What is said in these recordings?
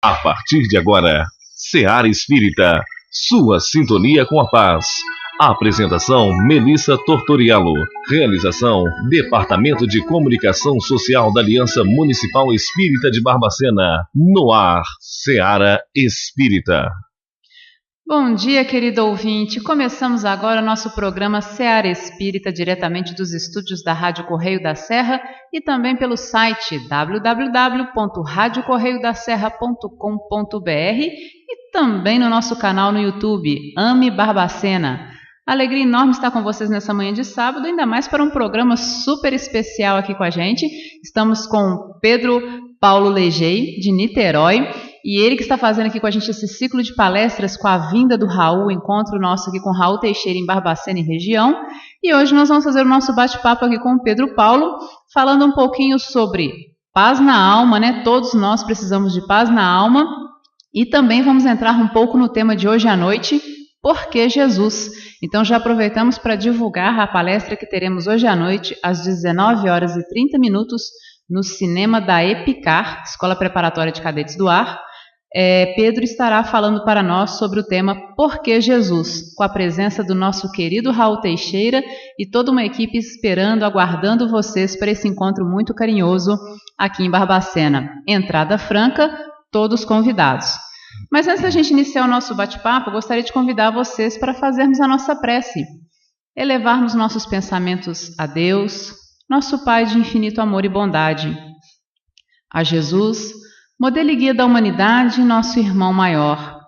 A partir de agora, Seara Espírita, sua sintonia com a paz. Apresentação: Melissa Tortoriello. Realização: Departamento de Comunicação Social da Aliança Municipal Espírita de Barbacena. No ar, Seara Espírita. Bom dia, querido ouvinte. Começamos agora nosso programa Seara Espírita, diretamente dos estúdios da Rádio Correio da Serra e também pelo site www.radiocorreiodaserra.com.br e também no nosso canal no YouTube, Ame Barbacena. Alegria enorme estar com vocês nessa manhã de sábado, ainda mais para um programa super especial aqui com a gente. Estamos com Pedro Paulo Legei, de Niterói, e ele que está fazendo aqui com a gente esse ciclo de palestras com a vinda do Raul, encontro nosso aqui com Raul Teixeira em Barbacena e região. E hoje nós vamos fazer o nosso bate-papo aqui com o Pedro Paulo, falando um pouquinho sobre paz na alma, né? Todos nós precisamos de paz na alma. E também vamos entrar um pouco no tema de hoje à noite, Por que Jesus? Então já aproveitamos para divulgar a palestra que teremos hoje à noite, às 19h30, no cinema da EPICAR, Escola Preparatória de Cadetes do Ar. Pedro estará falando para nós sobre o tema Por que Jesus? Com a presença do nosso querido Raul Teixeira e toda uma equipe esperando, aguardando vocês para esse encontro muito carinhoso aqui em Barbacena. Entrada franca, todos convidados. Mas antes da gente iniciar o nosso bate-papo, eu gostaria de convidar vocês para fazermos a nossa prece, elevarmos nossos pensamentos a Deus, nosso Pai de infinito amor e bondade, a Jesus, modelo e guia da humanidade, nosso irmão maior,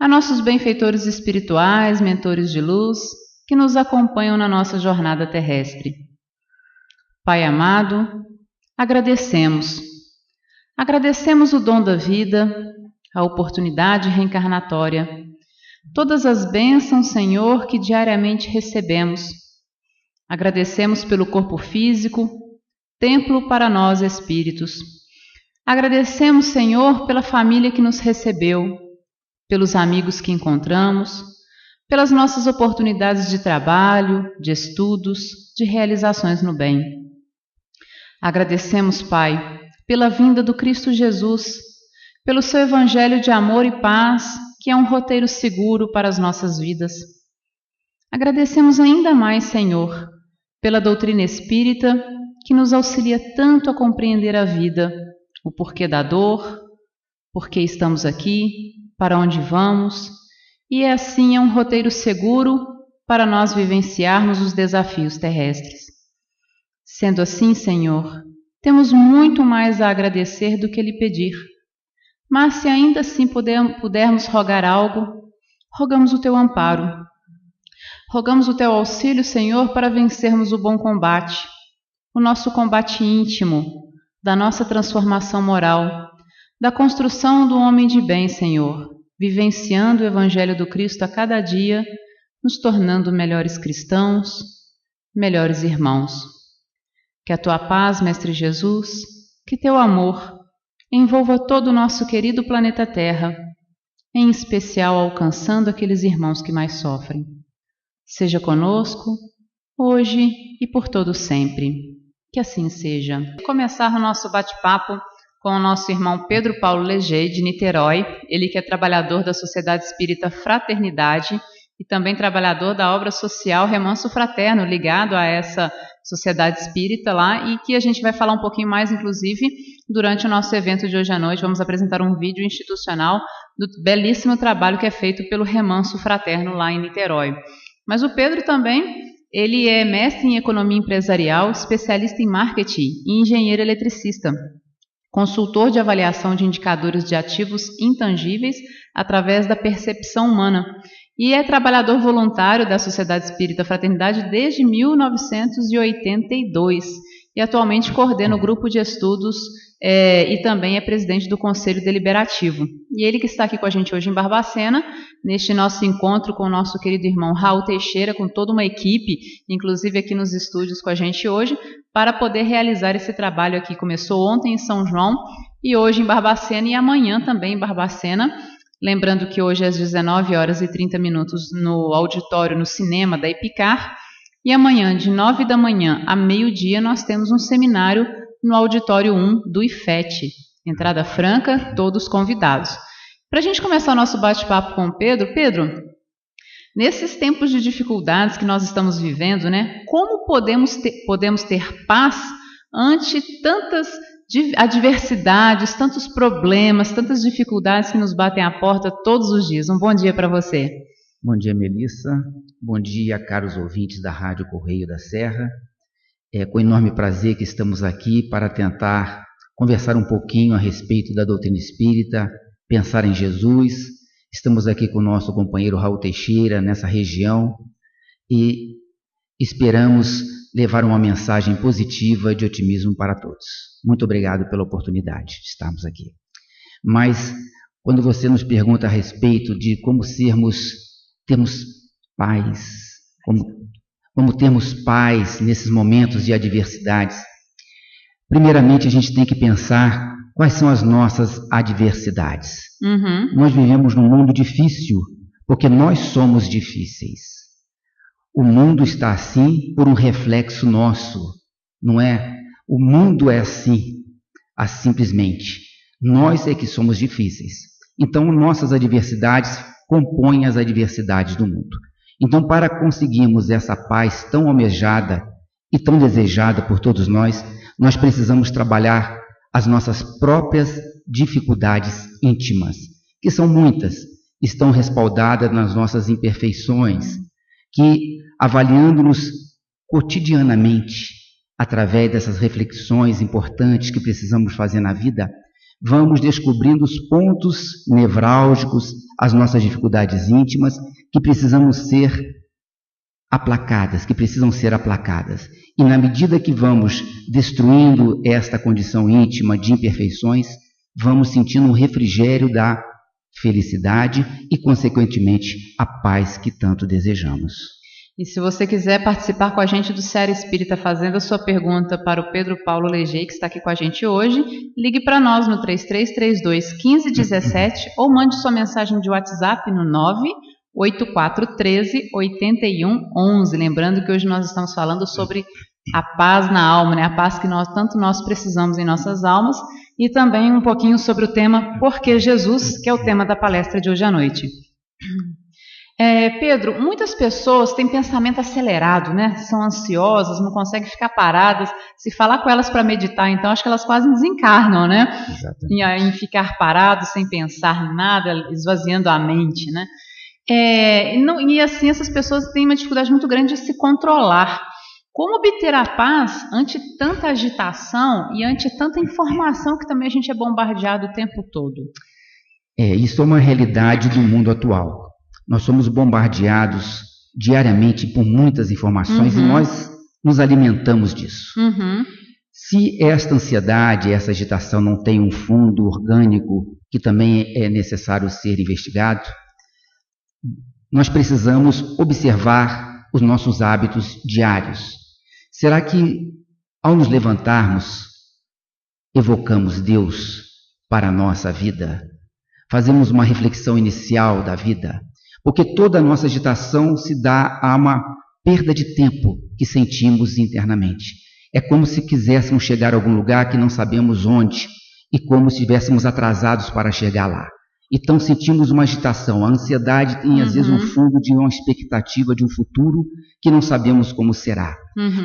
a nossos benfeitores espirituais, mentores de luz, que nos acompanham na nossa jornada terrestre. Pai amado, agradecemos o dom da vida, a oportunidade reencarnatória, todas as bênçãos, Senhor, que diariamente recebemos. Agradecemos pelo corpo físico, templo para nós espíritos. Agradecemos, Senhor, pela família que nos recebeu, pelos amigos que encontramos, pelas nossas oportunidades de trabalho, de estudos, de realizações no bem. Agradecemos, Pai, pela vinda do Cristo Jesus, pelo seu evangelho de amor e paz, que é um roteiro seguro para as nossas vidas. Agradecemos ainda mais, Senhor, pela doutrina espírita, que nos auxilia tanto a compreender a vida, o porquê da dor, por que estamos aqui, para onde vamos, e assim é um roteiro seguro para nós vivenciarmos os desafios terrestres. Sendo assim, Senhor, temos muito mais a agradecer do que lhe pedir. Mas se ainda assim pudermos rogar algo, rogamos o teu amparo. Rogamos o teu auxílio, Senhor, para vencermos o bom combate, o nosso combate íntimo, da nossa transformação moral, da construção do homem de bem, Senhor, vivenciando o Evangelho do Cristo a cada dia, nos tornando melhores cristãos, melhores irmãos. Que a tua paz, Mestre Jesus, que teu amor envolva todo o nosso querido planeta Terra, em especial alcançando aqueles irmãos que mais sofrem. Seja conosco, hoje e por todo sempre. Que assim seja. Vamos começar o nosso bate-papo com o nosso irmão Pedro Paulo Legei, de Niterói, ele que é trabalhador da Sociedade Espírita Fraternidade e também trabalhador da obra social Remanso Fraterno, ligado a essa Sociedade Espírita lá, e que a gente vai falar um pouquinho mais, inclusive, durante o nosso evento de hoje à noite. Vamos apresentar um vídeo institucional do belíssimo trabalho que é feito pelo Remanso Fraterno lá em Niterói. Mas o Pedro também, ele é mestre em economia empresarial, especialista em marketing e engenheiro eletricista, consultor de avaliação de indicadores de ativos intangíveis através da percepção humana, e é trabalhador voluntário da Sociedade Espírita Fraternidade desde 1982 e atualmente coordena o grupo de estudos e também é presidente do Conselho Deliberativo. E ele que está aqui com a gente hoje em Barbacena, neste nosso encontro com o nosso querido irmão Raul Teixeira, com toda uma equipe, inclusive aqui nos estúdios com a gente hoje, para poder realizar esse trabalho aqui. Começou ontem em São João e hoje em Barbacena e amanhã também em Barbacena. Lembrando que hoje às 19h30 no auditório, no cinema da EPICAR, e amanhã de 9 da manhã a meio-dia nós temos um seminário no auditório 1 do IFET. Entrada franca, todos convidados. Para a gente começar o nosso bate-papo com o Pedro, nesses tempos de dificuldades que nós estamos vivendo, né, como podemos ter paz ante tantas adversidades, tantos problemas, tantas dificuldades que nos batem à porta todos os dias? Um bom dia para você. Bom dia, Melissa. Bom dia, caros ouvintes da Rádio Correio da Serra. É com enorme prazer que estamos aqui para tentar conversar um pouquinho a respeito da doutrina espírita, pensar em Jesus. Estamos aqui com o nosso companheiro Raul Teixeira, nessa região, e esperamos levar uma mensagem positiva de otimismo para todos. Muito obrigado pela oportunidade de estarmos aqui. Mas, quando você nos pergunta a respeito de como termos paz, como termos paz nesses momentos de adversidades, primeiramente a gente tem que pensar quais são as nossas adversidades. Nós vivemos num mundo difícil, porque nós somos difíceis. O mundo está assim por um reflexo nosso, não é? O mundo é assim, simplesmente. Nós é que somos difíceis. Então, nossas adversidades compõem as adversidades do mundo. Então, para conseguirmos essa paz tão almejada e tão desejada por todos nós precisamos trabalhar as nossas próprias dificuldades íntimas, que são muitas, estão respaldadas nas nossas imperfeições, que, avaliando-nos cotidianamente, através dessas reflexões importantes que precisamos fazer na vida, vamos descobrindo os pontos nevrálgicos, as nossas dificuldades íntimas, que precisam ser aplacadas. E na medida que vamos destruindo esta condição íntima de imperfeições, vamos sentindo um refrigério da felicidade e, consequentemente, a paz que tanto desejamos. E se você quiser participar com a gente do Série Espírita, fazendo a sua pergunta para o Pedro Paulo Leger, que está aqui com a gente hoje, ligue para nós no 3332-1517 ou mande sua mensagem de WhatsApp no 98413-8111. Lembrando que hoje nós estamos falando sobre a paz na alma, né? A paz que tanto nós precisamos em nossas almas, e também um pouquinho sobre o tema Por que Jesus, que é o tema da palestra de hoje à noite. Pedro, muitas pessoas têm pensamento acelerado, né? São ansiosas, não conseguem ficar paradas. Se falar com elas para meditar, então, acho que elas quase desencarnam, né? Em ficar parados, sem pensar em nada, esvaziando a mente, né? E assim, essas pessoas têm uma dificuldade muito grande de se controlar. Como obter a paz ante tanta agitação e ante tanta informação que também a gente é bombardeado o tempo todo? Isso é uma realidade do mundo atual. Nós somos bombardeados diariamente por muitas informações, e nós nos alimentamos disso. Se esta ansiedade, essa agitação não tem um fundo orgânico que também é necessário ser investigado, nós precisamos observar os nossos hábitos diários. Será que, ao nos levantarmos, evocamos Deus para a nossa vida? Fazemos uma reflexão inicial da vida? Porque toda a nossa agitação se dá a uma perda de tempo que sentimos internamente. É como se quiséssemos chegar a algum lugar que não sabemos onde, e como se estivéssemos atrasados para chegar lá. Então sentimos uma agitação. A ansiedade tem às vezes um fundo de uma expectativa de um futuro que não sabemos como será.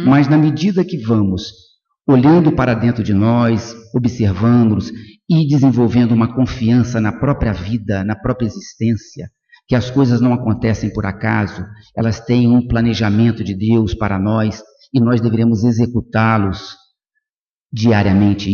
Mas na medida que vamos olhando para dentro de nós, observando-nos e desenvolvendo uma confiança na própria vida, na própria existência, que as coisas não acontecem por acaso, elas têm um planejamento de Deus para nós e nós deveremos executá-los diariamente.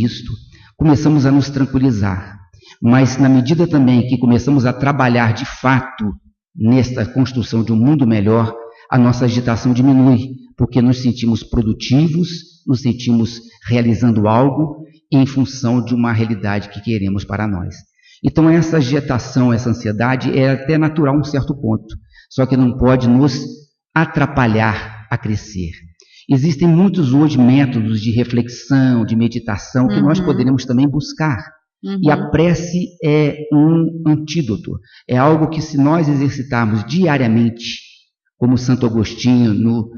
Começamos a nos tranquilizar. Mas na medida também que começamos a trabalhar de fato nesta construção de um mundo melhor, a nossa agitação diminui, porque nos sentimos produtivos, nos sentimos realizando algo em função de uma realidade que queremos para nós. Então essa agitação, essa ansiedade é até natural a um certo ponto, só que não pode nos atrapalhar a crescer. Existem muitos hoje métodos de reflexão, de meditação, que nós poderemos também buscar. E a prece é um antídoto, é algo que, se nós exercitarmos diariamente, como Santo Agostinho no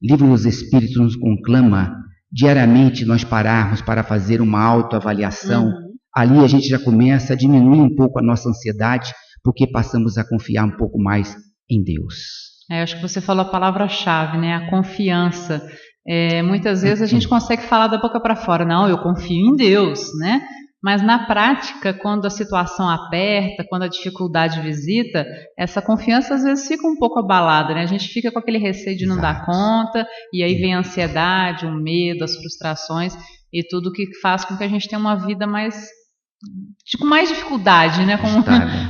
Livro dos Espíritos nos conclama, diariamente nós pararmos para fazer uma autoavaliação ali a gente já começa a diminuir um pouco a nossa ansiedade, porque passamos a confiar um pouco mais em Deus. Acho que você falou a palavra-chave, né? A confiança. Muitas vezes a gente consegue falar da boca para fora, não, eu confio em Deus, né? Mas na prática, quando a situação aperta, quando a dificuldade visita, essa confiança às vezes fica um pouco abalada, né? A gente fica com aquele receio de não dar conta, e aí vem a ansiedade, o medo, as frustrações e tudo que faz com que a gente tenha uma vida com mais dificuldade, né?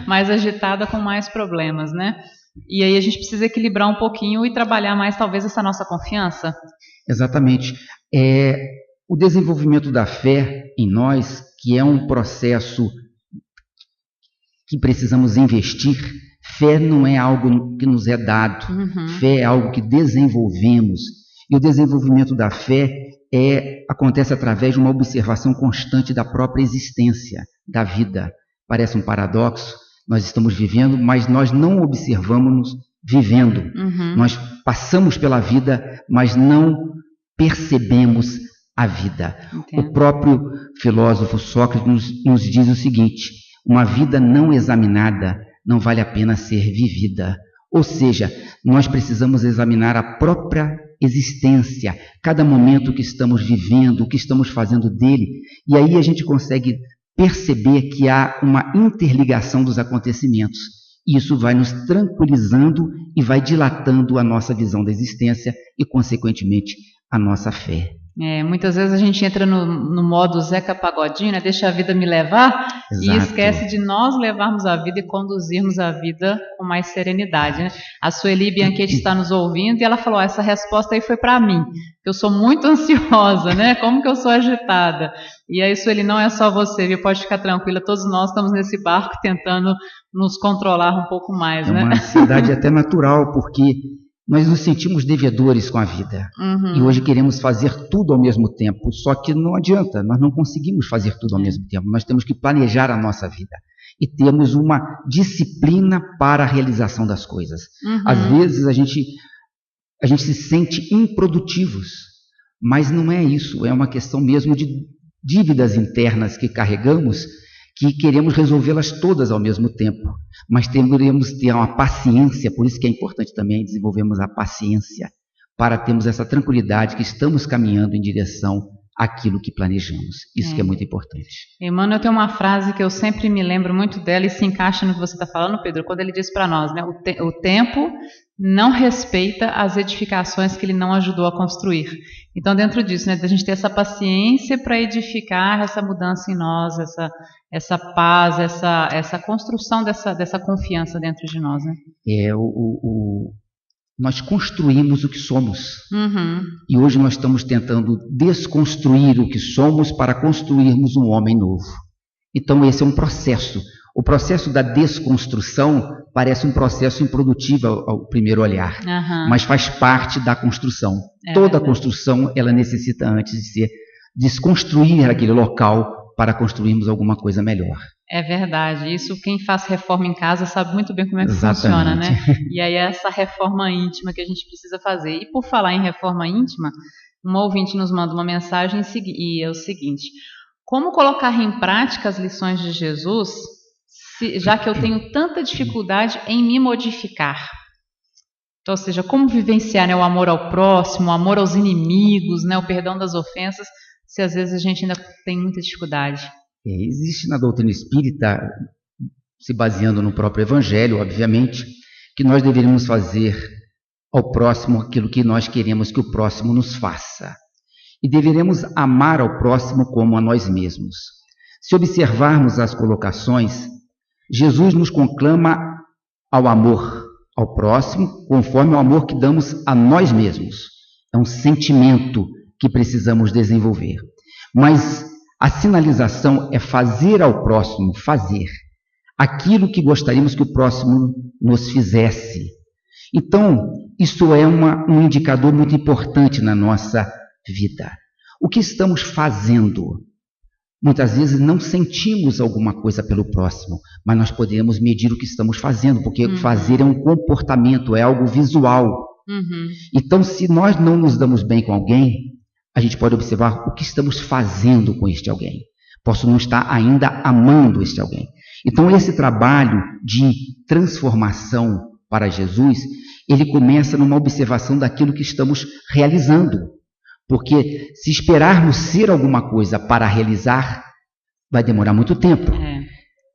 Mais agitada, com mais problemas, né? E aí a gente precisa equilibrar um pouquinho e trabalhar mais talvez essa nossa confiança. Exatamente. O desenvolvimento da fé em nós, que é um processo que precisamos investir, fé não é algo que nos é dado, fé é algo que desenvolvemos. E o desenvolvimento da fé acontece através de uma observação constante da própria existência, da vida. Parece um paradoxo, nós estamos vivendo, mas nós não observamos vivendo. Nós passamos pela vida, mas não percebemos a vida. Entendo. O próprio filósofo Sócrates nos diz o seguinte: uma vida não examinada não vale a pena ser vivida. Ou seja, nós precisamos examinar a própria existência, cada momento que estamos vivendo, o que estamos fazendo dele, e aí a gente consegue perceber que há uma interligação dos acontecimentos. Isso vai nos tranquilizando e vai dilatando a nossa visão da existência e, consequentemente, a nossa fé. Muitas vezes a gente entra no modo Zeca Pagodinho, né? Deixa a vida me levar. Exato. E esquece de nós levarmos a vida e conduzirmos a vida com mais serenidade, né? A Sueli Bianchetti está nos ouvindo e ela falou: essa resposta aí foi para mim, eu sou muito ansiosa, né? Como que eu sou agitada? E aí, Sueli, não é só você, viu? Pode ficar tranquila, todos nós estamos nesse barco tentando nos controlar um pouco mais, né? É uma ansiedade até natural, porque nós nos sentimos devedores com a vida. E hoje queremos fazer tudo ao mesmo tempo, só que não adianta, nós não conseguimos fazer tudo ao mesmo tempo. Nós temos que planejar a nossa vida e temos uma disciplina para a realização das coisas. Às vezes a gente se sente improdutivos, mas não é isso, é uma questão mesmo de dívidas internas que carregamos, que queremos resolvê-las todas ao mesmo tempo, mas devemos ter uma paciência, por isso que é importante também desenvolvermos a paciência, para termos essa tranquilidade que estamos caminhando em direção àquilo que planejamos. Isso que é muito importante. Emmanuel tem uma frase que eu sempre me lembro muito dela e se encaixa no que você está falando, Pedro, quando ele diz para nós, né, o tempo não respeita as edificações que ele não ajudou a construir. Então, dentro disso, né, da gente ter essa paciência para edificar essa mudança em nós, essa paz, essa construção dessa confiança dentro de nós, né? Nós construímos o que somos. E hoje nós estamos tentando desconstruir o que somos para construirmos um homem novo. Então, esse é um processo. O processo da desconstrução parece um processo improdutivo ao primeiro olhar, mas faz parte da construção. Toda construção, ela necessita antes de ser desconstruir aquele local para construirmos alguma coisa melhor. É verdade. Isso quem faz reforma em casa sabe muito bem como é que funciona, né? E aí é essa reforma íntima que a gente precisa fazer. E por falar em reforma íntima, uma ouvinte nos manda uma mensagem e é o seguinte: como colocar em prática as lições de Jesus, já que eu tenho tanta dificuldade em me modificar? Então, ou seja, como vivenciar, né, o amor ao próximo, o amor aos inimigos, né, o perdão das ofensas, se às vezes a gente ainda tem muita dificuldade? Existe na doutrina espírita, se baseando no próprio Evangelho, obviamente, que nós deveríamos fazer ao próximo aquilo que nós queremos que o próximo nos faça. E deveremos amar ao próximo como a nós mesmos. Se observarmos as colocações, Jesus nos conclama ao amor ao próximo, conforme o amor que damos a nós mesmos. É um sentimento que precisamos desenvolver. Mas a sinalização é fazer ao próximo, fazer aquilo que gostaríamos que o próximo nos fizesse. Então, isso é um indicador muito importante na nossa vida. O que estamos fazendo? Muitas vezes não sentimos alguma coisa pelo próximo, mas nós podemos medir o que estamos fazendo, porque fazer é um comportamento, é algo visual. Então, se nós não nos damos bem com alguém, a gente pode observar o que estamos fazendo com este alguém. Posso não estar ainda amando este alguém. Então, esse trabalho de transformação para Jesus, ele começa numa observação daquilo que estamos realizando. Porque se esperarmos ser alguma coisa para realizar, vai demorar muito tempo.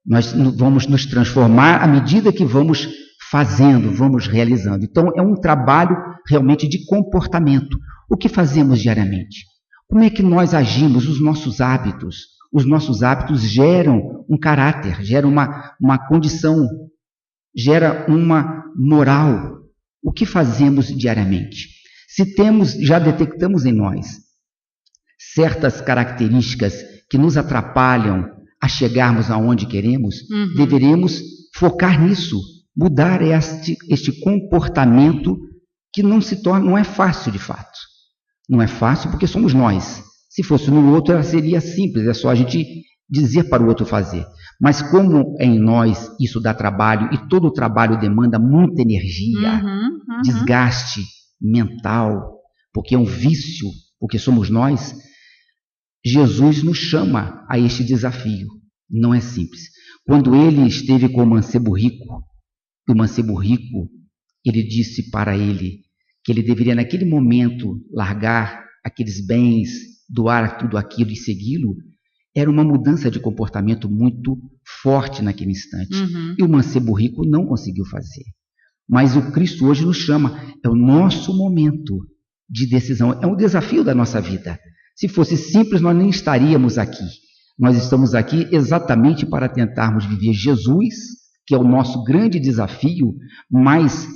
Nós vamos nos transformar à medida que vamos fazendo, vamos realizando. Então, é um trabalho realmente de comportamento. O que fazemos diariamente? Como é que nós agimos, os nossos hábitos? Os nossos hábitos geram um caráter, geram uma condição, gera uma moral. O que fazemos diariamente? Se já detectamos em nós certas características que nos atrapalham a chegarmos aonde queremos, deveremos focar nisso, mudar este comportamento que não é fácil de fato. Não é fácil porque somos nós. Se fosse no outro, seria simples, é só a gente dizer para o outro fazer. Mas como é em nós, isso dá trabalho, e todo o trabalho demanda muita energia, desgaste mental, porque é um vício, porque somos nós, Jesus nos chama a este desafio. Não é simples. Quando ele esteve com o mancebo rico, ele disse para ele que ele deveria naquele momento largar aqueles bens, doar tudo aquilo e segui-lo. Era uma mudança de comportamento muito forte naquele instante. E o mancebo rico não conseguiu fazer. Mas o Cristo hoje nos chama, é o nosso momento de decisão, é um desafio da nossa vida. Se fosse simples, nós nem estaríamos aqui. Nós estamos aqui exatamente para tentarmos viver Jesus, que é o nosso grande desafio, mas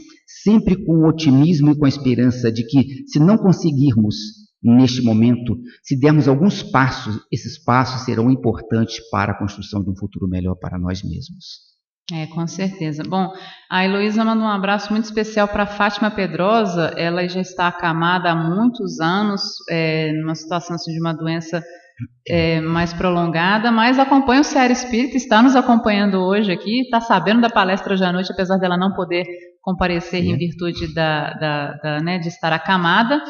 sempre com o otimismo e com a esperança de que, se não conseguirmos neste momento, se dermos alguns passos, esses passos serão importantes para a construção de um futuro melhor para nós mesmos. Com certeza. Bom, a Heloísa manda um abraço muito especial para Fátima Pedrosa. Ela já está acamada há muitos anos, numa situação assim, de uma doença mais prolongada, mas acompanha o Seara Espírita, está nos acompanhando hoje aqui, está sabendo da palestra hoje à noite, apesar dela não poder comparecer em virtude de estar acamada.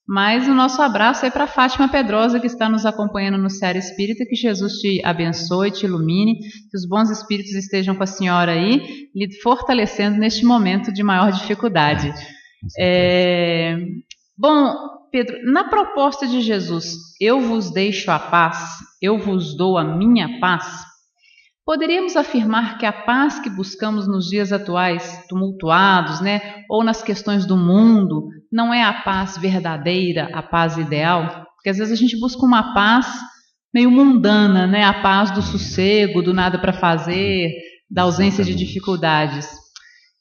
Mas o nosso abraço é para Fátima Pedrosa, que está nos acompanhando no Seara Espírita. Que Jesus te abençoe, te ilumine, que os bons espíritos estejam com a senhora aí, lhe fortalecendo neste momento de maior dificuldade. Bom, Pedro, na proposta de Jesus, eu vos deixo a paz, eu vos dou a minha paz, poderíamos afirmar que a paz que buscamos nos dias atuais, tumultuados, ou nas questões do mundo, não é a paz verdadeira, a paz ideal? Porque às vezes a gente busca uma paz meio mundana, a paz do sossego, do nada para fazer, da ausência de dificuldades.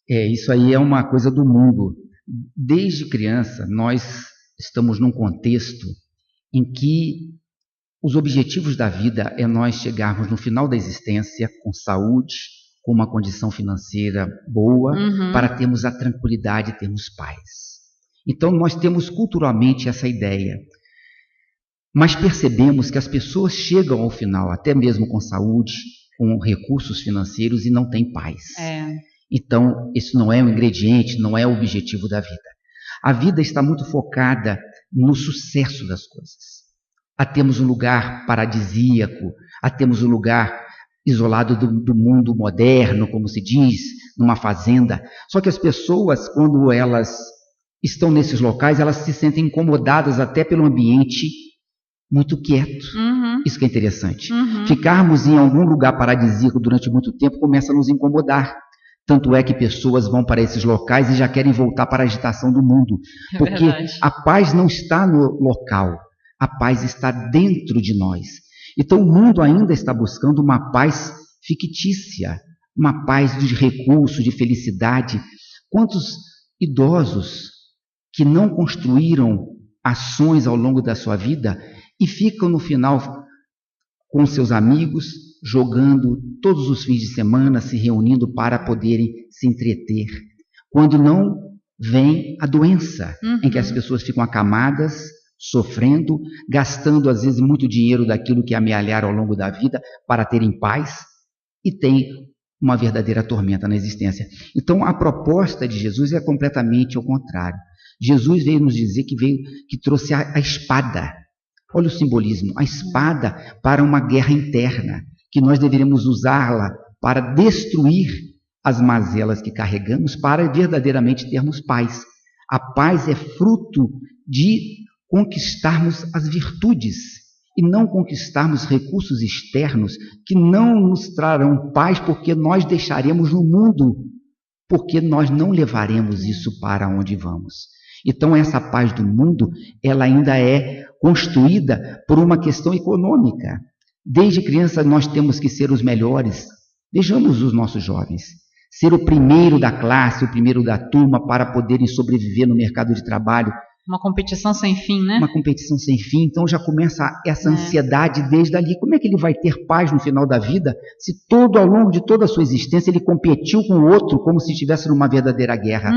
Isso aí é uma coisa do mundo. Desde criança, nós estamos num contexto em que os objetivos da vida é nós chegarmos no final da existência com saúde, com uma condição financeira boa, para termos a tranquilidade, termos paz. Então nós temos culturalmente essa ideia. Mas percebemos que as pessoas chegam ao final, até mesmo com saúde, com recursos financeiros, e não têm paz. Então isso não é um ingrediente, não é o objetivo da vida. A vida está muito focada no sucesso das coisas. A termos um lugar paradisíaco, a termos um lugar isolado do mundo moderno, como se diz, numa fazenda. Só que as pessoas, quando elas estão nesses locais, elas se sentem incomodadas até pelo ambiente muito quieto. Isso que é interessante. Ficarmos em algum lugar paradisíaco durante muito tempo começa a nos incomodar. Tanto é que pessoas vão para esses locais e já querem voltar para a agitação do mundo. Porque a paz não está no local. A paz está dentro de nós. Então o mundo ainda está buscando uma paz fictícia, uma paz de recurso, de felicidade. Quantos idosos que não construíram ações ao longo da sua vida e ficam no final com seus amigos, jogando todos os fins de semana, se reunindo para poderem se entreter. Quando não vem a doença, em que as pessoas ficam acamadas, sofrendo, gastando às vezes muito dinheiro daquilo que amealharam ao longo da vida para terem paz, e tem uma verdadeira tormenta na existência. Então a proposta de Jesus é completamente ao contrário. Jesus veio nos dizer que trouxe a espada Olha o simbolismo, a espada para uma guerra interna, que nós deveríamos usá-la para destruir as mazelas que carregamos, para verdadeiramente termos paz. A paz é fruto de conquistarmos as virtudes e não conquistarmos recursos externos que não nos trarão paz, porque nós deixaremos no mundo, porque nós não levaremos isso para onde vamos. Então essa paz do mundo, ela ainda é construída por uma questão econômica. Desde criança nós temos que ser os melhores. Vejamos os nossos jovens. Ser o primeiro da classe, o primeiro da turma para poderem sobreviver no mercado de trabalho. Uma competição sem fim, né? Uma competição sem fim. Então já começa essa ansiedade desde ali. Como é que ele vai ter paz no final da vida se todo ao longo de toda a sua existência ele competiu com o outro como se estivesse numa verdadeira guerra?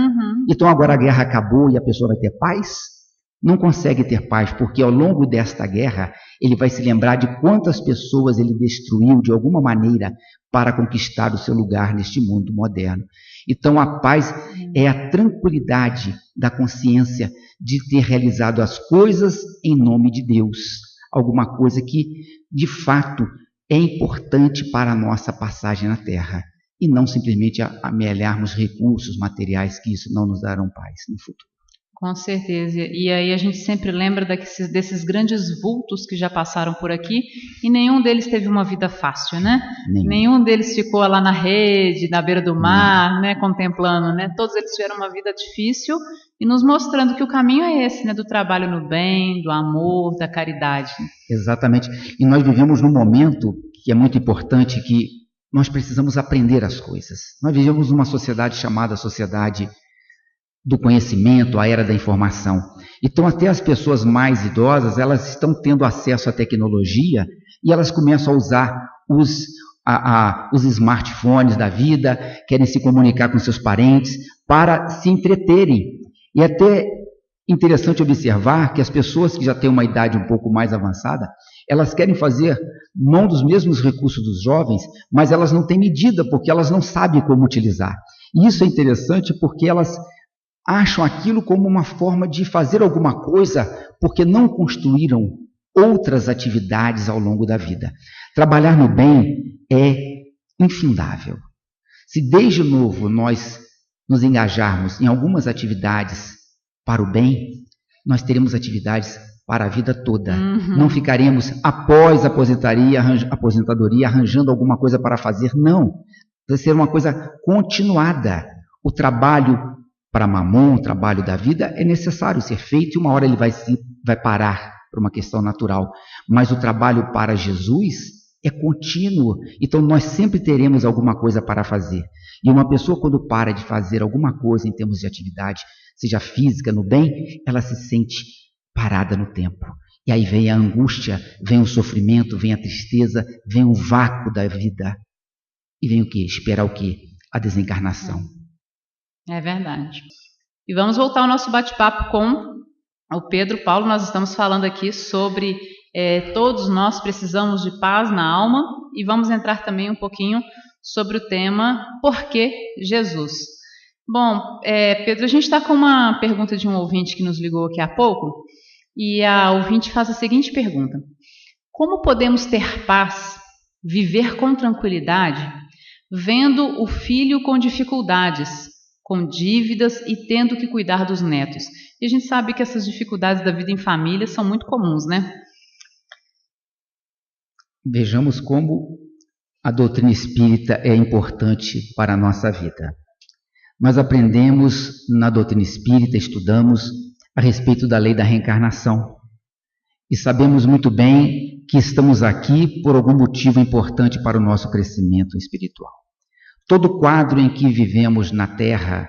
Então agora a guerra acabou e a pessoa vai ter paz? Não consegue ter paz, porque ao longo desta guerra ele vai se lembrar de quantas pessoas ele destruiu de alguma maneira para conquistar o seu lugar neste mundo moderno. Então a paz é a tranquilidade da consciência de ter realizado as coisas em nome de Deus. Alguma coisa que, de fato, é importante para a nossa passagem na Terra. E não simplesmente amealharmos recursos materiais, que isso não nos darão paz no futuro. Com certeza. E aí a gente sempre lembra desses grandes vultos que já passaram por aqui e nenhum deles teve uma vida fácil, né? Nenhum deles ficou lá na rede, na beira do mar, né? Contemplando, né? Todos eles tiveram uma vida difícil e nos mostrando que o caminho é esse, né? Do trabalho no bem, do amor, da caridade. Exatamente. E nós vivemos num momento que é muito importante, que nós precisamos aprender as coisas. Nós vivemos numa sociedade chamada sociedade do conhecimento, a era da informação. Então até as pessoas mais idosas, elas estão tendo acesso à tecnologia e elas começam a usar os smartphones da vida, querem se comunicar com seus parentes para se entreterem. E é até interessante observar que as pessoas que já têm uma idade um pouco mais avançada, elas querem fazer mão dos mesmos recursos dos jovens, mas elas não têm medida, porque elas não sabem como utilizar. E isso é interessante porque elas acham aquilo como uma forma de fazer alguma coisa, porque não construíram outras atividades ao longo da vida. Trabalhar no bem é infindável. Se desde novo nós nos engajarmos em algumas atividades para o bem, nós teremos atividades para a vida toda. Não ficaremos após a aposentadoria arranjando alguma coisa para fazer. Não. Vai ser uma coisa continuada. O trabalho para Mamon, o trabalho da vida, é necessário ser feito e uma hora ele vai parar por uma questão natural. Mas o trabalho para Jesus é contínuo. Então nós sempre teremos alguma coisa para fazer. E uma pessoa, quando para de fazer alguma coisa em termos de atividade, seja física, no bem, ela se sente parada no tempo. E aí vem a angústia, vem o sofrimento, vem a tristeza, vem o vácuo da vida. E vem o quê? Esperar o quê? A desencarnação. É verdade. E vamos voltar ao nosso bate-papo com o Pedro Paulo. Nós estamos falando aqui sobre todos nós precisamos de paz na alma e vamos entrar também um pouquinho sobre o tema Por que Jesus? Bom, Pedro, a gente está com uma pergunta de um ouvinte que nos ligou aqui há pouco e a ouvinte faz a seguinte pergunta: como podemos ter paz, viver com tranquilidade, vendo o filho com dificuldades, com dívidas e tendo que cuidar dos netos? E a gente sabe que essas dificuldades da vida em família são muito comuns, né? Vejamos como a doutrina espírita é importante para a nossa vida. Nós aprendemos na doutrina espírita, estudamos a respeito da lei da reencarnação. E sabemos muito bem que estamos aqui por algum motivo importante para o nosso crescimento espiritual. Todo quadro em que vivemos na Terra,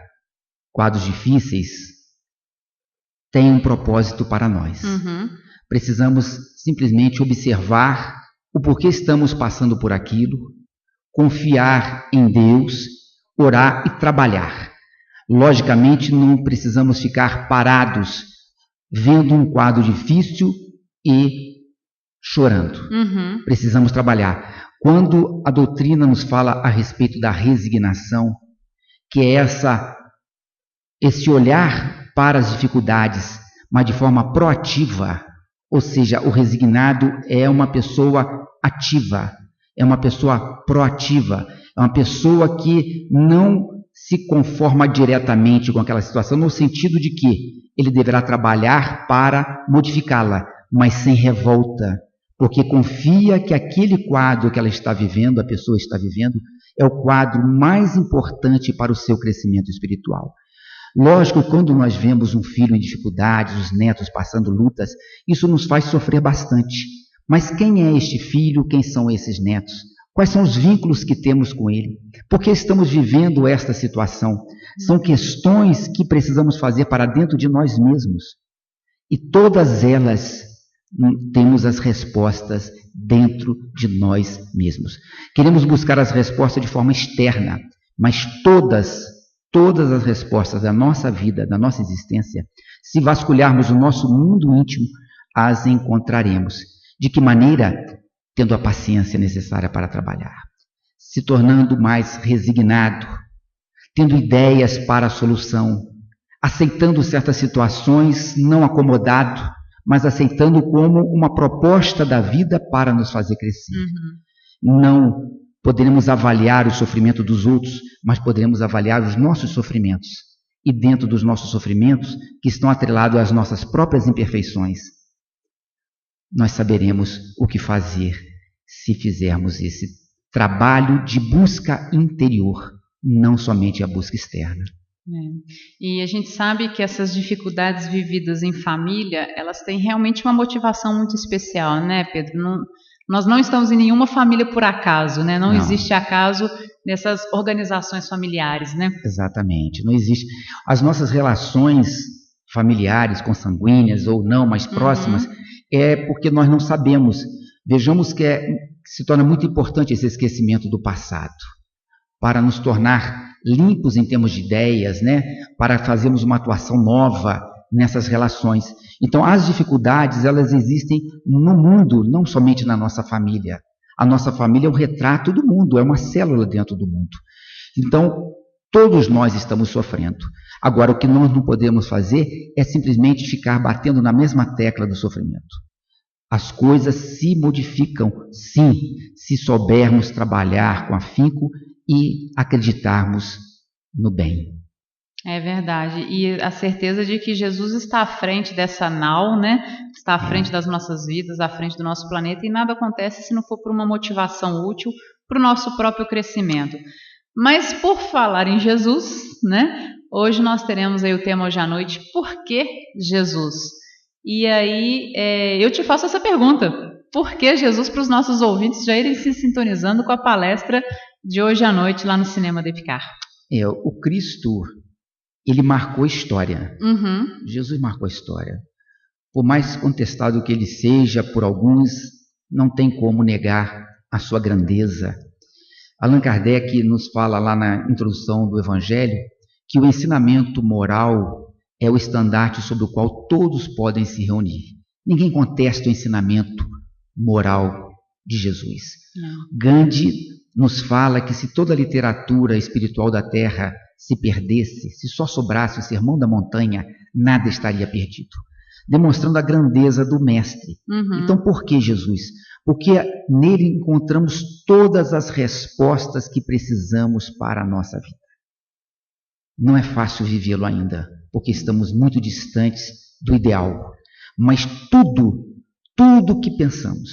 quadros difíceis, tem um propósito para nós. Precisamos simplesmente observar o porquê estamos passando por aquilo, confiar em Deus, orar e trabalhar. Logicamente, não precisamos ficar parados, vendo um quadro difícil e chorando. Precisamos trabalhar. Quando a doutrina nos fala a respeito da resignação, que é esse olhar para as dificuldades, mas de forma proativa, Ou seja, o resignado é uma pessoa ativa, é uma pessoa proativa, é uma pessoa que não se conforma diretamente com aquela situação, no sentido de que ele deverá trabalhar para modificá-la, mas sem revolta, porque confia que aquele quadro que ela está vivendo, a pessoa está vivendo, é o quadro mais importante para o seu crescimento espiritual. Lógico, quando nós vemos um filho em dificuldades, os netos passando lutas, isso nos faz sofrer bastante. Mas quem é este filho? Quem são esses netos? Quais são os vínculos que temos com ele? Por que estamos vivendo esta situação? São questões que precisamos fazer para dentro de nós mesmos. E todas elas temos as respostas dentro de nós mesmos. Queremos buscar as respostas de forma externa, mas todas as respostas da nossa vida, da nossa existência, se vasculharmos o nosso mundo íntimo, as encontraremos. De que maneira? Tendo a paciência necessária para trabalhar, se tornando mais resignado, tendo ideias para a solução, aceitando certas situações, não acomodado, mas aceitando como uma proposta da vida para nos fazer crescer. Não poderemos avaliar o sofrimento dos outros, mas poderemos avaliar os nossos sofrimentos. E dentro dos nossos sofrimentos, que estão atrelados às nossas próprias imperfeições, nós saberemos o que fazer se fizermos esse trabalho de busca interior, não somente a busca externa. E a gente sabe que essas dificuldades vividas em família, elas têm realmente uma motivação muito especial, né, Pedro? Nós não estamos em nenhuma família por acaso, né? Não existe acaso nessas organizações familiares, né? Exatamente, não existe. As nossas relações familiares, consanguíneas ou não, mais próximas, é porque nós não sabemos. Vejamos que se torna muito importante esse esquecimento do passado, para nos tornar limpos em termos de ideias, né? Para fazermos uma atuação nova nessas relações. Então, as dificuldades, elas existem no mundo, não somente na nossa família. A nossa família é um retrato do mundo, é uma célula dentro do mundo. Então, todos nós estamos sofrendo. Agora, o que nós não podemos fazer é simplesmente ficar batendo na mesma tecla do sofrimento. As coisas se modificam, sim, se soubermos trabalhar com afinco e acreditarmos no bem. É verdade. E a certeza de que Jesus está à frente dessa nau, né? Está à frente das nossas vidas, à frente do nosso planeta, e nada acontece se não for por uma motivação útil para o nosso próprio crescimento. Mas por falar em Jesus, né? Hoje nós teremos aí o tema hoje à noite, por que Jesus? E aí eu te faço essa pergunta, por que Jesus, para os nossos ouvintes já irem se sintonizando com a palestra de hoje à noite lá no Cinema de Picar? O Cristo, ele marcou a história. Jesus marcou a história. Por mais contestado que ele seja por alguns, não tem como negar a sua grandeza. Allan Kardec nos fala lá na introdução do Evangelho que o ensinamento moral é o estandarte sobre o qual todos podem se reunir. Ninguém contesta o ensinamento moral de Jesus. Gandhi nos fala que se toda a literatura espiritual da Terra se perdesse, se só sobrasse o Sermão da Montanha, nada estaria perdido. Demonstrando a grandeza do Mestre. Então, por que Jesus? Porque nele encontramos todas as respostas que precisamos para a nossa vida. Não é fácil vivê-lo ainda, porque estamos muito distantes do ideal. Mas tudo que pensamos,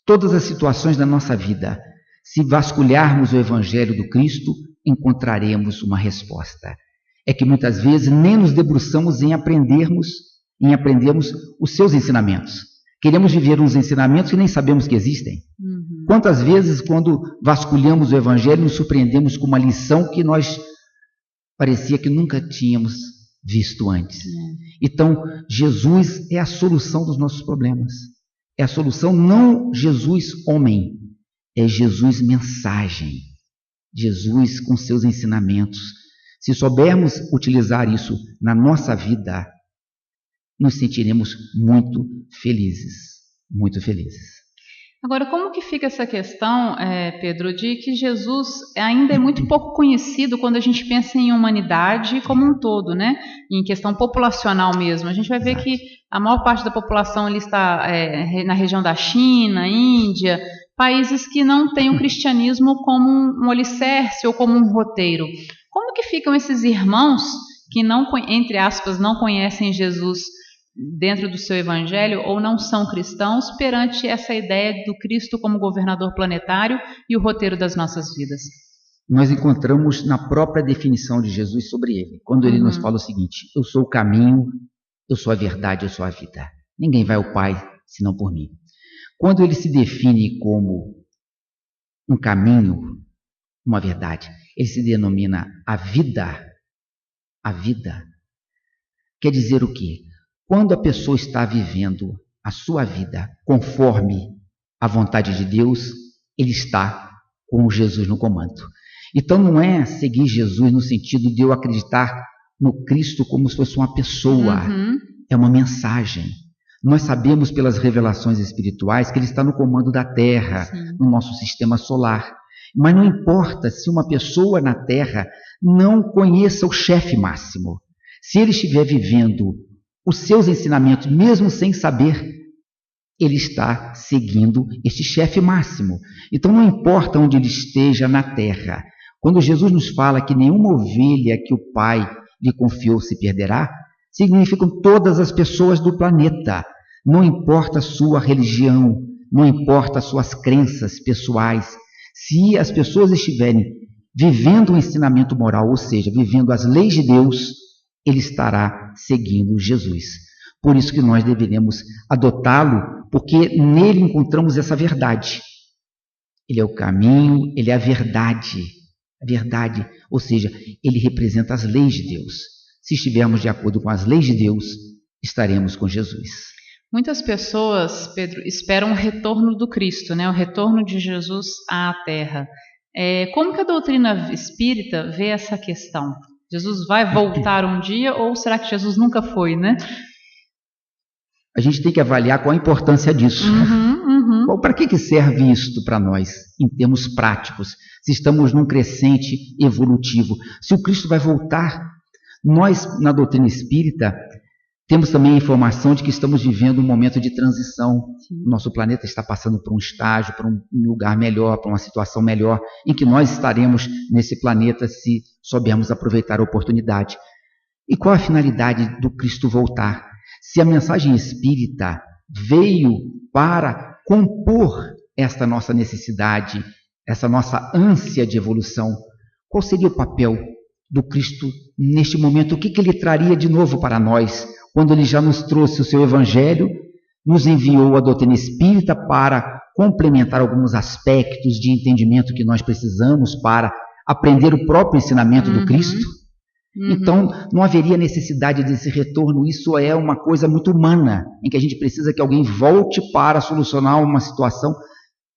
todas as situações da nossa vida, se vasculharmos o Evangelho do Cristo, encontraremos uma resposta. É que muitas vezes nem nos debruçamos em aprendermos os seus ensinamentos. Queremos viver uns ensinamentos que nem sabemos que existem. Quantas vezes, quando vasculhamos o Evangelho, nos surpreendemos com uma lição que nós parecia que nunca tínhamos visto antes. Então, Jesus é a solução dos nossos problemas. É a solução, não Jesus homem, é Jesus mensagem. Jesus com seus ensinamentos. Se soubermos utilizar isso na nossa vida, nos sentiremos muito felizes. Muito felizes. Agora, como que fica essa questão, Pedro, de que Jesus ainda é muito pouco conhecido quando a gente pensa em humanidade como um todo, né? Em questão populacional mesmo. A gente vai ver que a maior parte da população ali está na região da China, Índia, países que não têm o cristianismo como um alicerce ou como um roteiro. Como que ficam esses irmãos que não, entre aspas, não conhecem Jesus dentro do seu evangelho ou não são cristãos perante essa ideia do Cristo como governador planetário e o roteiro das nossas vidas? Nós encontramos na própria definição de Jesus sobre ele, quando ele nos fala o seguinte: eu sou o caminho, eu sou a verdade, eu sou a vida. Ninguém vai ao Pai senão por mim. Quando ele se define como um caminho, uma verdade, ele se denomina a vida. A vida quer dizer o quê? Quando a pessoa está vivendo a sua vida conforme a vontade de Deus, ele está com Jesus no comando. Então não é seguir Jesus no sentido de eu acreditar no Cristo como se fosse uma pessoa. É uma mensagem. Nós sabemos pelas revelações espirituais que ele está no comando da Terra, no nosso sistema solar. Mas não importa se uma pessoa na Terra não conheça o chefe máximo. Se ele estiver vivendo os seus ensinamentos, mesmo sem saber, ele está seguindo este chefe máximo. Então não importa onde ele esteja na terra. Quando Jesus nos fala que nenhuma ovelha que o Pai lhe confiou se perderá, significam todas as pessoas do planeta. Não importa a sua religião, não importa as suas crenças pessoais. Se as pessoas estiverem vivendo o ensinamento moral, ou seja, vivendo as leis de Deus, ele estará seguindo Jesus. Por isso que nós deveremos adotá-lo, porque nele encontramos essa verdade. Ele é o caminho, ele é a verdade. A verdade, ou seja, ele representa as leis de Deus. Se estivermos de acordo com as leis de Deus, estaremos com Jesus. Muitas pessoas, Pedro, esperam o retorno do Cristo, né? O retorno de Jesus à Terra. Como que a doutrina espírita vê essa questão? Jesus vai voltar um dia ou será que Jesus nunca foi, né? A gente tem que avaliar qual a importância disso. Para que serve isto para nós, em termos práticos? Se estamos num crescente evolutivo. Se o Cristo vai voltar, nós, na doutrina espírita, temos também a informação de que estamos vivendo um momento de transição. O nosso planeta está passando por um estágio, por um lugar melhor, por uma situação melhor, em que nós estaremos nesse planeta se soubermos aproveitar a oportunidade. E qual a finalidade do Cristo voltar? Se a mensagem espírita veio para compor esta nossa necessidade, essa nossa ânsia de evolução, qual seria o papel do Cristo neste momento? O que ele traria de novo para nós, quando ele já nos trouxe o seu Evangelho, nos enviou a doutrina espírita para complementar alguns aspectos de entendimento que nós precisamos para aprender o próprio ensinamento do Cristo? Então, não haveria necessidade desse retorno. Isso é uma coisa muito humana, em que a gente precisa que alguém volte para solucionar uma situação.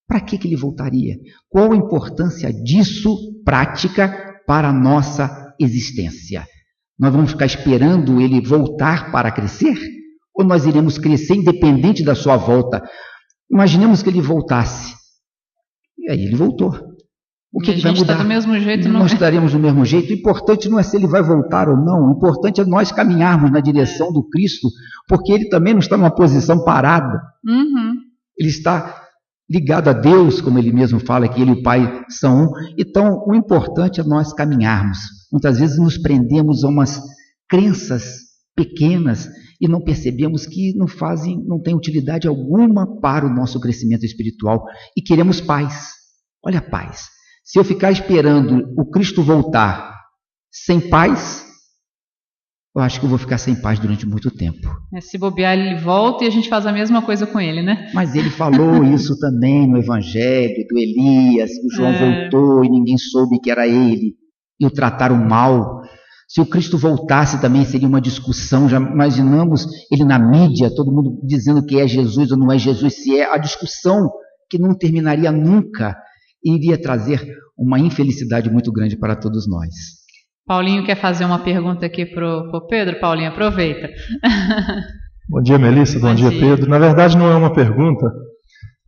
Para que ele voltaria? Qual a importância disso prática para a nossa existência? Nós vamos ficar esperando ele voltar para crescer? Ou nós iremos crescer independente da sua volta? Imaginemos que ele voltasse. E aí ele voltou. O que vai mudar? Está do mesmo jeito, não nós estaremos do mesmo jeito. O importante não é se ele vai voltar ou não. O importante é nós caminharmos na direção do Cristo, porque ele também não está numa posição parada. Ele está ligado a Deus, como ele mesmo fala, que ele e o Pai são um. Então, o importante é nós caminharmos. Muitas vezes nos prendemos a umas crenças pequenas e não percebemos que não tem utilidade alguma para o nosso crescimento espiritual e queremos paz. Olha a paz. Se eu ficar esperando o Cristo voltar sem paz, eu acho que eu vou ficar sem paz durante muito tempo. Se bobear, ele volta e a gente faz a mesma coisa com ele, né? Mas ele falou isso também no Evangelho, do Elias, que o João voltou e ninguém soube que era ele, e o trataram mal. Se o Cristo voltasse também seria uma discussão. Já imaginamos ele na mídia, todo mundo dizendo que é Jesus ou não é Jesus, se é a discussão que não terminaria nunca. Iria trazer uma infelicidade muito grande para todos nós. Paulinho quer fazer uma pergunta aqui para o Pedro. Paulinho, aproveita. Bom dia, Melissa. Bom dia, Pedro. Na verdade, não é uma pergunta,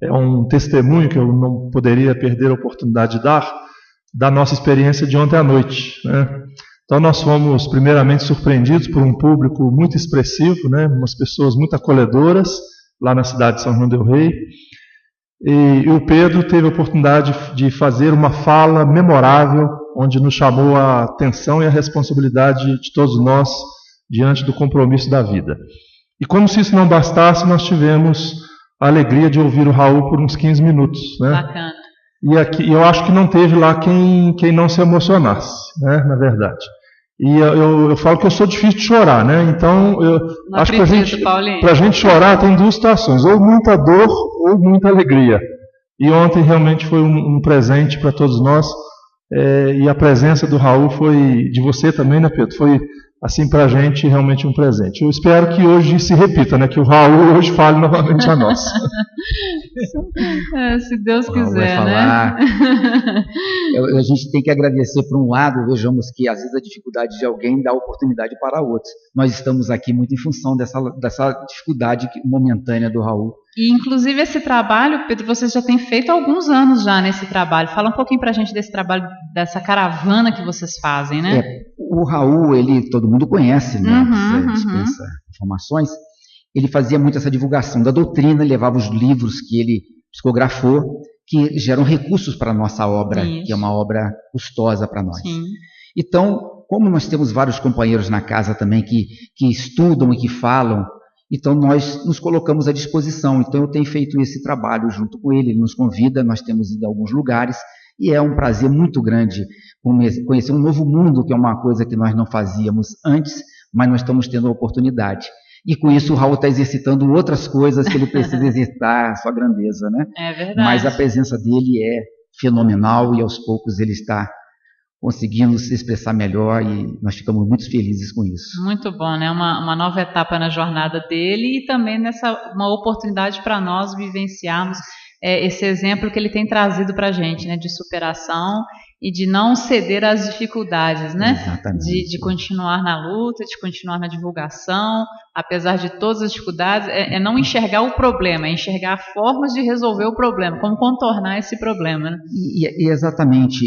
é um testemunho que eu não poderia perder a oportunidade de dar, da nossa experiência de ontem à noite, né? Então nós fomos primeiramente surpreendidos por um público muito expressivo, né? Umas pessoas muito acolhedoras lá na cidade de São João del Rei, e o Pedro teve a oportunidade de fazer uma fala memorável, onde nos chamou a atenção e a responsabilidade de todos nós diante do compromisso da vida. E como se isso não bastasse, nós tivemos a alegria de ouvir o Raul por uns 15 minutos, né? Bacana. E aqui, eu acho que não teve lá quem não se emocionasse, né? Na verdade. E eu falo que eu sou difícil de chorar, né? Então, eu não acho que Paulinho, pra gente chorar tem duas situações, ou muita dor ou muita alegria. E ontem realmente foi um presente para todos nós, e a presença do Raul foi, de você também, né, Pedro? Foi, assim, para a gente realmente um presente. Eu espero que hoje se repita, né? Que o Raul hoje fale novamente a nós. Se Deus quiser, falar, né? A gente tem que agradecer por um lado, vejamos que às vezes a dificuldade de alguém dá oportunidade para outros. Nós estamos aqui muito em função dessa dificuldade momentânea do Raul. E inclusive esse trabalho, Pedro, você já tem feito há alguns anos já nesse trabalho. Fala um pouquinho para a gente desse trabalho, dessa caravana que vocês fazem, né? O Raul, todo mundo conhece, né? Dispensa informações. Ele fazia muito essa divulgação da doutrina, levava os livros que ele psicografou, que geram recursos para a nossa obra, Isso. que é uma obra custosa para nós. Sim. Então, como nós temos vários companheiros na casa também que estudam e que falam, então nós nos colocamos à disposição. Então eu tenho feito esse trabalho junto com ele, ele nos convida, nós temos ido a alguns lugares, e é um prazer muito grande conhecer um novo mundo, que é uma coisa que nós não fazíamos antes, mas nós estamos tendo a oportunidade. E com isso o Raul está exercitando outras coisas que ele precisa exercitar, a sua grandeza, né? É verdade. Mas a presença dele é fenomenal e aos poucos ele está conseguindo se expressar melhor e nós ficamos muito felizes com isso. Muito bom, né? Uma nova etapa na jornada dele e também uma oportunidade para nós vivenciarmos esse exemplo que ele tem trazido para a gente, né? De superação e de não ceder às dificuldades, né? Exatamente. De continuar na luta, de continuar na divulgação, apesar de todas as dificuldades, não enxergar o problema, é enxergar formas de resolver o problema, como contornar esse problema, né? E exatamente,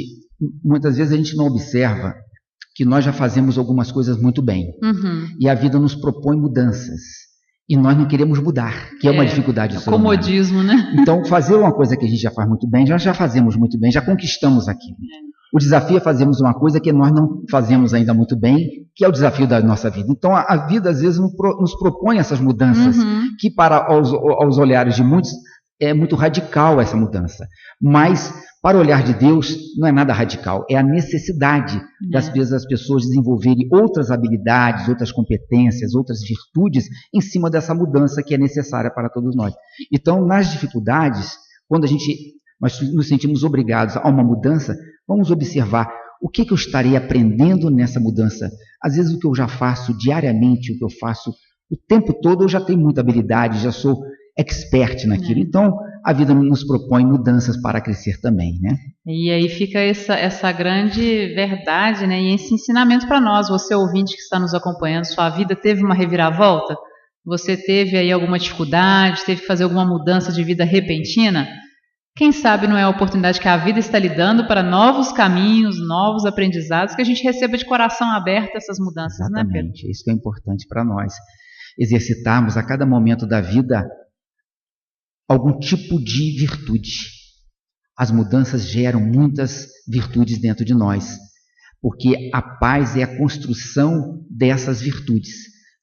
muitas vezes a gente não observa que nós já fazemos algumas coisas muito bem, e a vida nos propõe mudanças. E nós não queremos mudar, que é uma dificuldade do ser humano. Comodismo, né? Então, fazer uma coisa que a gente já faz muito bem, já fazemos muito bem, já conquistamos aquilo. O desafio é fazermos uma coisa que nós não fazemos ainda muito bem, que é o desafio da nossa vida. Então, a vida, às vezes, nos propõe essas mudanças, que para aos olhares de muitos é muito radical essa mudança. Mas, para o olhar de Deus, não é nada radical, é a necessidade das pessoas desenvolverem outras habilidades, outras competências, outras virtudes em cima dessa mudança que é necessária para todos nós. Então, nas dificuldades, quando nós nos sentimos obrigados a uma mudança, vamos observar o que eu estarei aprendendo nessa mudança. Às vezes o que eu já faço diariamente, o que eu faço o tempo todo, eu já tenho muita habilidade, já sou expert naquilo. Então, a vida nos propõe mudanças para crescer também, né? E aí fica essa grande verdade, né? E esse ensinamento para nós, você ouvinte que está nos acompanhando, sua vida teve uma reviravolta? Você teve aí alguma dificuldade, teve que fazer alguma mudança de vida repentina? Quem sabe não é a oportunidade que a vida está lhe dando para novos caminhos, novos aprendizados, que a gente receba de coração aberto essas mudanças, Exatamente. Né, Pedro? Isso que é importante para nós. Exercitarmos a cada momento da vida algum tipo de virtude. As mudanças geram muitas virtudes dentro de nós, porque a paz é a construção dessas virtudes.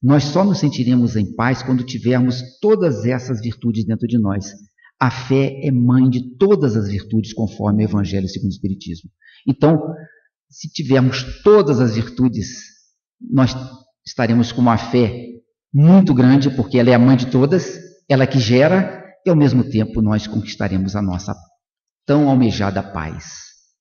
Nós só nos sentiremos em paz quando tivermos todas essas virtudes dentro de nós. A fé é mãe de todas as virtudes, conforme o Evangelho segundo o Espiritismo. Então, se tivermos todas as virtudes, nós estaremos com uma fé muito grande, porque ela é a mãe de todas, ela que gera, e ao mesmo tempo nós conquistaremos a nossa tão almejada paz.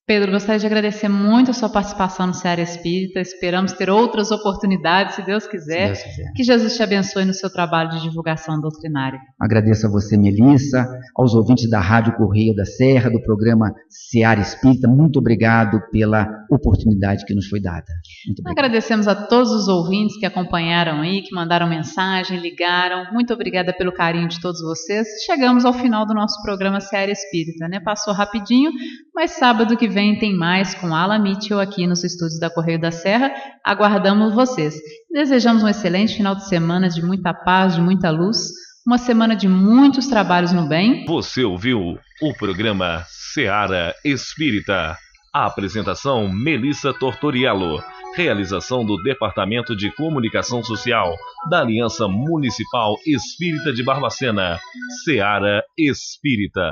Pedro, gostaria de agradecer muito a sua participação no Seara Espírita. Esperamos ter outras oportunidades, se Deus quiser. Se Deus quiser. Que Jesus te abençoe no seu trabalho de divulgação doutrinária. Agradeço a você, Melissa, aos ouvintes da Rádio Correio da Serra, do programa Seara Espírita. Muito obrigado pela oportunidade que nos foi dada. Muito obrigado. Agradecemos a todos os ouvintes que acompanharam aí, que mandaram mensagem, ligaram. Muito obrigada pelo carinho de todos vocês. Chegamos ao final do nosso programa Seara Espírita, né? Passou rapidinho, mas sábado que vem tem mais com Ala Mitchell aqui nos estúdios da Correio da Serra. Aguardamos vocês. Desejamos um excelente final de semana de muita paz, de muita luz. Uma semana de muitos trabalhos no bem. Você ouviu o programa Seara Espírita. A apresentação Melissa Tortoriello. Realização do Departamento de Comunicação Social da Aliança Municipal Espírita de Barbacena. Seara Espírita.